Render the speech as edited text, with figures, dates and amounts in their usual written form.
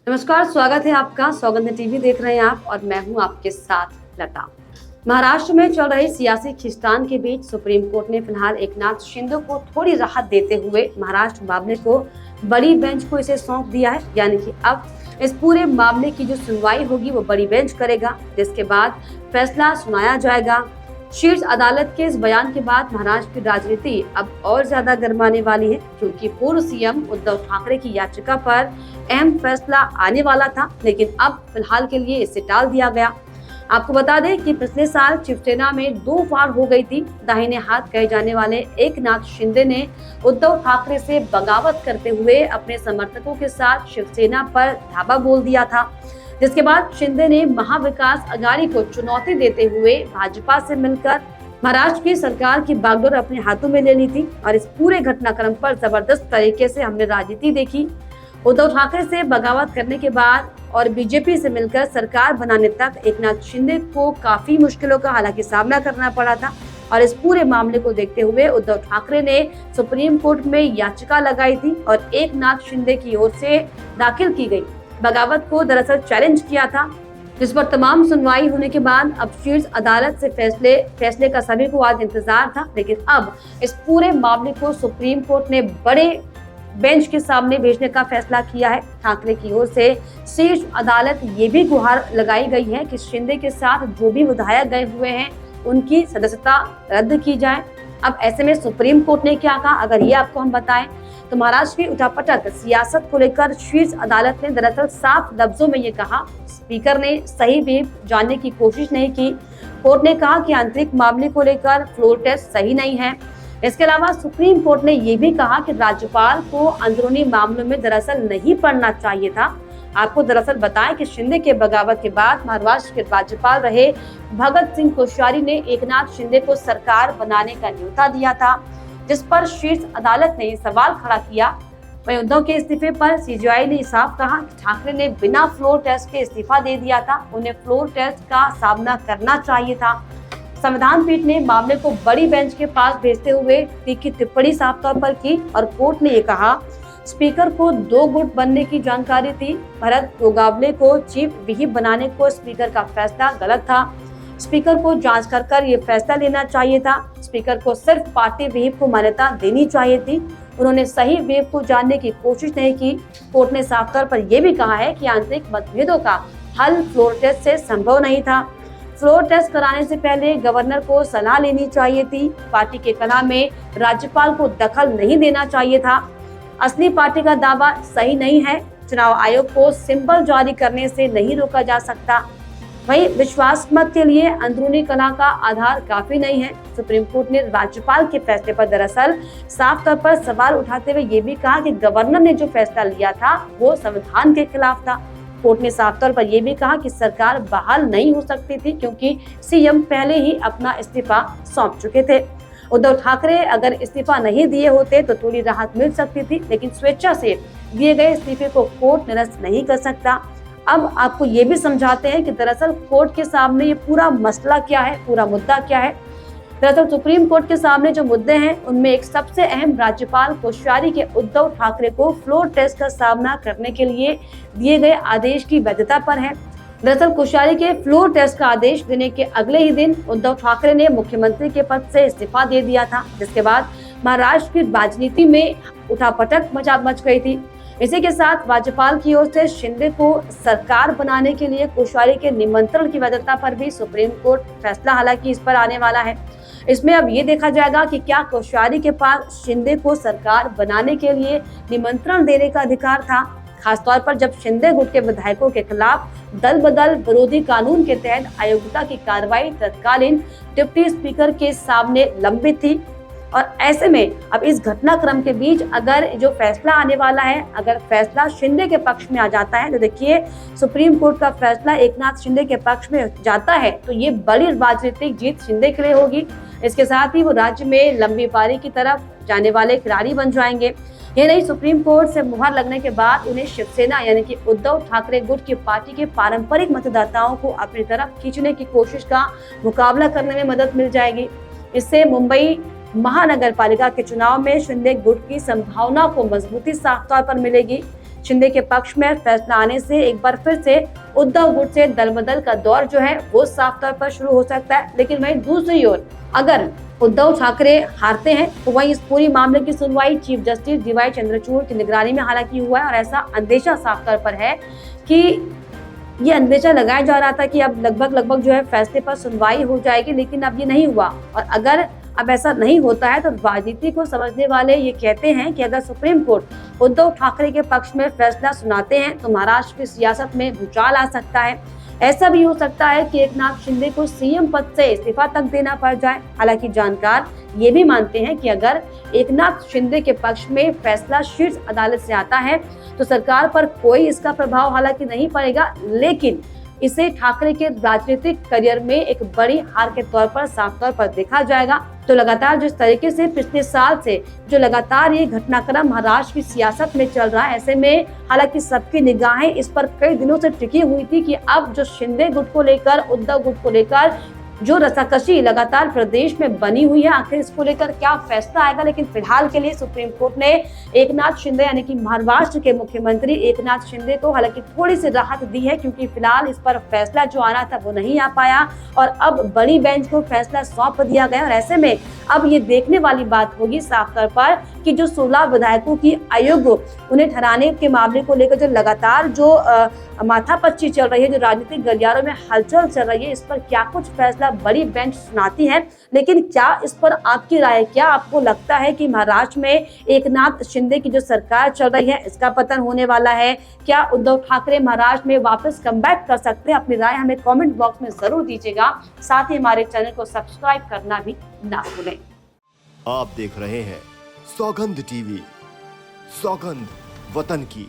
नमस्कार, स्वागत है आपका। सौगंध टीवी देख रहे हैं आप और मैं हूं आपके साथ लता। महाराष्ट्र में चल रही सियासी खींचतान के बीच सुप्रीम कोर्ट ने फिलहाल एकनाथ शिंदे को थोड़ी राहत देते हुए महाराष्ट्र मामले को बड़ी बेंच को इसे सौंप दिया है। यानी कि अब इस पूरे मामले की जो सुनवाई होगी वो बड़ी बेंच करेगा, जिसके बाद फैसला सुनाया जाएगा। शीर्ष अदालत के इस बयान के बाद महाराष्ट्र की राजनीति अब और ज्यादा गर्माने वाली है, क्योंकि पूर्व सीएम उद्धव ठाकरे की याचिका पर अहम फैसला आने वाला था, लेकिन अब फिलहाल के लिए इसे टाल दिया गया। आपको बता दें कि पिछले साल शिवसेना में 2 फाड़ हो गई थी। दाहिने हाथ कहे जाने वाले एकनाथ शिंदे ने उद्धव ठाकरे से बगावत करते हुए अपने समर्थकों के साथ शिवसेना पर धावा बोल दिया था, जिसके बाद शिंदे ने महाविकास अघाड़ी को चुनौती देते हुए भाजपा से मिलकर महाराष्ट्र की सरकार की बागडोर अपने हाथों में ले ली थी। और इस पूरे घटनाक्रम पर जबरदस्त तरीके से हमने राजनीति देखी। उद्धव ठाकरे से बगावत करने के बाद और बीजेपी से मिलकर सरकार बनाने तक एकनाथ शिंदे को काफी मुश्किलों का हालांकि सामना करना पड़ा था। और इस पूरे मामले को देखते हुए उद्धव ठाकरे ने सुप्रीम कोर्ट में याचिका लगाई थी और एकनाथ शिंदे की ओर से दाखिल की गई बगावत को दरअसल चैलेंज किया था, जिस पर तमाम सुनवाई होने के बाद अब शीर्ष अदालत से फैसले का सभी को आज इंतजार था। लेकिन अब इस पूरे मामले को सुप्रीम कोर्ट ने बड़े बेंच के सामने भेजने का फैसला किया है। ठाकरे की ओर से शीर्ष अदालत ये भी गुहार लगाई गई है कि शिंदे के साथ जो भी विधायक गए हुए हैं उनकी सदस्यता रद्द की जाए। अब ऐसे में सुप्रीम कोर्ट ने क्या कहा, अगर ये आपको हम बताएं तो महाराष्ट्र की उठापटक सियासत को लेकर शीर्ष अदालत ने दरअसल साफ लफ्जों में ये कहा, स्पीकर ने सही व्हिप जानने की कोशिश नहीं की। कोर्ट ने कहा कि आंतरिक मामले को लेकर फ्लोर टेस्ट सही नहीं है। इसके अलावा सुप्रीम कोर्ट ने ये भी कहा कि राज्यपाल को अंदरूनी मामलों में दरअसल नहीं पढ़ना चाहिए था। आपको दरअसल बताएं कि शिंदे के बगावत के बाद महाराष्ट्र के राज्यपाल रहे भगत सिंह कोश्यारी ने एकनाथ शिंदे को सरकार बनाने का न्योता दिया था, जिस पर शीर्ष अदालत ने सवाल खड़ा किया। वहीं उद्धव के इस्तीफे पर सीजेआई ने साफ कहा कि ठाकरे ने बिना फ्लोर टेस्ट के इस्तीफा दे दिया था, उन्हें फ्लोर टेस्ट का सामना करना चाहिए था। संविधान पीठ ने मामले को बड़ी बेंच के पास भेजते हुए तीखी टिप्पणी साफ तौर पर की और कोर्ट ने ये कहा, स्पीकर को 2 गुट बनने की जानकारी थी। भरत गोगावले को चीफ व्हिप बनाने को स्पीकर का फैसला गलत था। स्पीकर को जांच कर ये फैसला लेना चाहिए था। स्पीकर को सिर्फ पार्टी व्हिप को मान्यता देनी चाहिए थी। उन्होंने सही व्हिप को जानने की कोशिश नहीं की। कोर्ट ने साफ तौर पर यह भी कहा है कि आंतरिक मतभेदों का हल फ्लोर टेस्ट से संभव नहीं था। फ्लोर टेस्ट कराने से पहले गवर्नर को सलाह लेनी चाहिए थी। पार्टी के कला में राज्यपाल को दखल नहीं देना चाहिए था। असली पार्टी का दावा सही नहीं है। चुनाव आयोग को सिंबल जारी करने से नहीं रोका जा सकता। वहीं विश्वास मत के लिए अंदरूनी कला का आधार काफी नहीं है। सुप्रीम कोर्ट ने राज्यपाल के फैसले पर दरअसल साफ तौर पर सवाल उठाते हुए ये भी कहा कि गवर्नर ने जो फैसला लिया था वो संविधान के खिलाफ था। कोर्ट ने साफ तौर पर यह भी कहा कि सरकार बहाल नहीं हो सकती थी, क्योंकि सीएम पहले ही अपना इस्तीफा सौंप चुके थे। उद्धव ठाकरे अगर इस्तीफा नहीं दिए होते तो थोड़ी राहत मिल सकती थी, लेकिन स्वेच्छा से दिए गए इस्तीफे को कोर्ट निरस्त नहीं कर सकता। अब आपको ये भी समझाते हैं कि दरअसल कोर्ट के सामने ये पूरा मसला क्या है, पूरा मुद्दा क्या है। दरअसल सुप्रीम कोर्ट के सामने जो मुद्दे हैं उनमें एक सबसे अहम राज्यपाल कोश्यारी के उद्धव ठाकरे को फ्लोर टेस्ट का सामना करने के लिए दिए गए आदेश की वैधता पर है। दरअसल कोश्यारी के फ्लोर टेस्ट का आदेश देने के अगले ही दिन उद्धव ठाकरे ने मुख्यमंत्री के पद से इस्तीफा दे दिया था, जिसके बाद महाराष्ट्र की राजनीति में उठापटक मच गई थी। इसी के साथ राज्यपाल की ओर से शिंदे को सरकार बनाने के लिए कोश्यारी के निमंत्रण की वैधता पर भी सुप्रीम कोर्ट फैसला हालांकि इस पर आने वाला है। इसमें अब ये देखा जाएगा कि क्या कोश्यारी के पास शिंदे को सरकार बनाने के लिए निमंत्रण देने का अधिकार था, खासतौर पर जब शिंदे गुट के विधायकों के खिलाफ दल बदल विरोधी कानून के तहत अयोग्यता की कार्रवाई तत्कालीन डिप्टी स्पीकर के सामने लंबित थी। और ऐसे में अब इस घटनाक्रम के बीच अगर जो फैसला आने वाला है, अगर फैसला शिंदे के पक्ष में आ जाता है तो देखिए सुप्रीम कोर्ट का फैसला एकनाथ शिंदे के पक्ष में जाता है तो ये बड़ी राजनीतिक जीत शिंदे के लिए होगी। इसके साथ ही वो राज्य में लंबी पारी की तरफ जाने वाले खिलाड़ी बन जाएंगे। ये नहीं, सुप्रीम कोर्ट से मुहर लगने के बाद उन्हें शिवसेना यानी कि उद्धव ठाकरे गुट की पार्टी के पारंपरिक मतदाताओं को अपनी तरफ खींचने की कोशिश का मुकाबला करने में मदद मिल जाएगी। इससे मुंबई महानगर पालिका के चुनाव में शिंदे गुट की संभावना को मजबूती साफ तौर पर मिलेगी। शिंदे के पक्ष में फैसला आने से एक बार फिर से उद्धव गुट से दलबदल का दौर जो है वो साफ तौर पर शुरू हो सकता है। लेकिन वहीं दूसरी ओर अगर उद्धव ठाकरे हारते हैं तो वहीं इस पूरी मामले की सुनवाई चीफ जस्टिस डीवाई चंद्रचूड़ की निगरानी में हालांकि हुआ है और ऐसा अंदेशा साफ तौर पर है कि ये अंदेशा लगाया जा रहा था कि अब लगभग जो है फैसले पर सुनवाई हो जाएगी, लेकिन अब ये नहीं हुआ। और अगर अब ऐसा नहीं होता है तो राजनीति को समझने वाले ये कहते हैं कि अगर सुप्रीम कोर्ट उद्धव ठाकरे के पक्ष में फैसला सुनाते हैं तो महाराष्ट्र की सियासत में भूचाल आ सकता है। ऐसा भी हो सकता है कि एकनाथ शिंदे को सीएम पद से इस्तीफा तक देना पड़ जाए। हालांकि जानकार ये भी मानते हैं कि अगर एकनाथ शिंदे के पक्ष में फैसला शीर्ष अदालत से आता है तो सरकार पर कोई इसका प्रभाव हालांकि नहीं पड़ेगा, लेकिन इसे ठाकरे के राजनीतिक करियर में एक बड़ी हार के तौर पर साफ तौर पर देखा जाएगा। तो लगातार जिस तरीके से पिछले साल से जो लगातार ये घटनाक्रम महाराष्ट्र की सियासत में चल रहा है, ऐसे में हालांकि सबकी निगाहें इस पर कई दिनों से टिकी हुई थी कि अब जो शिंदे गुट को लेकर, उद्धव गुट को लेकर जो रसाकसी लगातार प्रदेश में बनी हुई है, आखिर इसको लेकर क्या फैसला आएगा। लेकिन फिलहाल के लिए सुप्रीम कोर्ट ने एकनाथ शिंदे यानी कि महाराष्ट्र के मुख्यमंत्री एकनाथ शिंदे को हालांकि थोड़ी सी राहत दी है, क्योंकि फिलहाल इस पर फैसला जो आना था वो नहीं आ पाया और अब बड़ी बेंच को फैसला सौंप दिया गया। और ऐसे में अब ये देखने वाली बात होगी साफ तौर पर कि जो 16 विधायकों की आयोग उन्हें ठहराने के मामले को लेकर जो लगातार जो माथापच्ची चल रही है, जो राजनीतिक गलियारों में हलचल चल रही है, इस पर क्या कुछ फैसला बड़ी बेंच सुनाती है। लेकिन क्या इस पर आपकी राय है? क्या आपको लगता है कि महाराष्ट्र में एकनाथ शिंदे की जो सरकार चल रही है इसका पतन होने वाला है? क्या उद्धव ठाकरे महाराष्ट्र में वापस कमबैक कर सकते हैं? अपनी राय हमें कमेंट बॉक्स में जरूर दीजिएगा। साथ ही हमारे चैनल को सब्सक्राइब करना भी ना भूलें। आप देख रहे हैं सौगंध टीवी, सौगंध वतन की।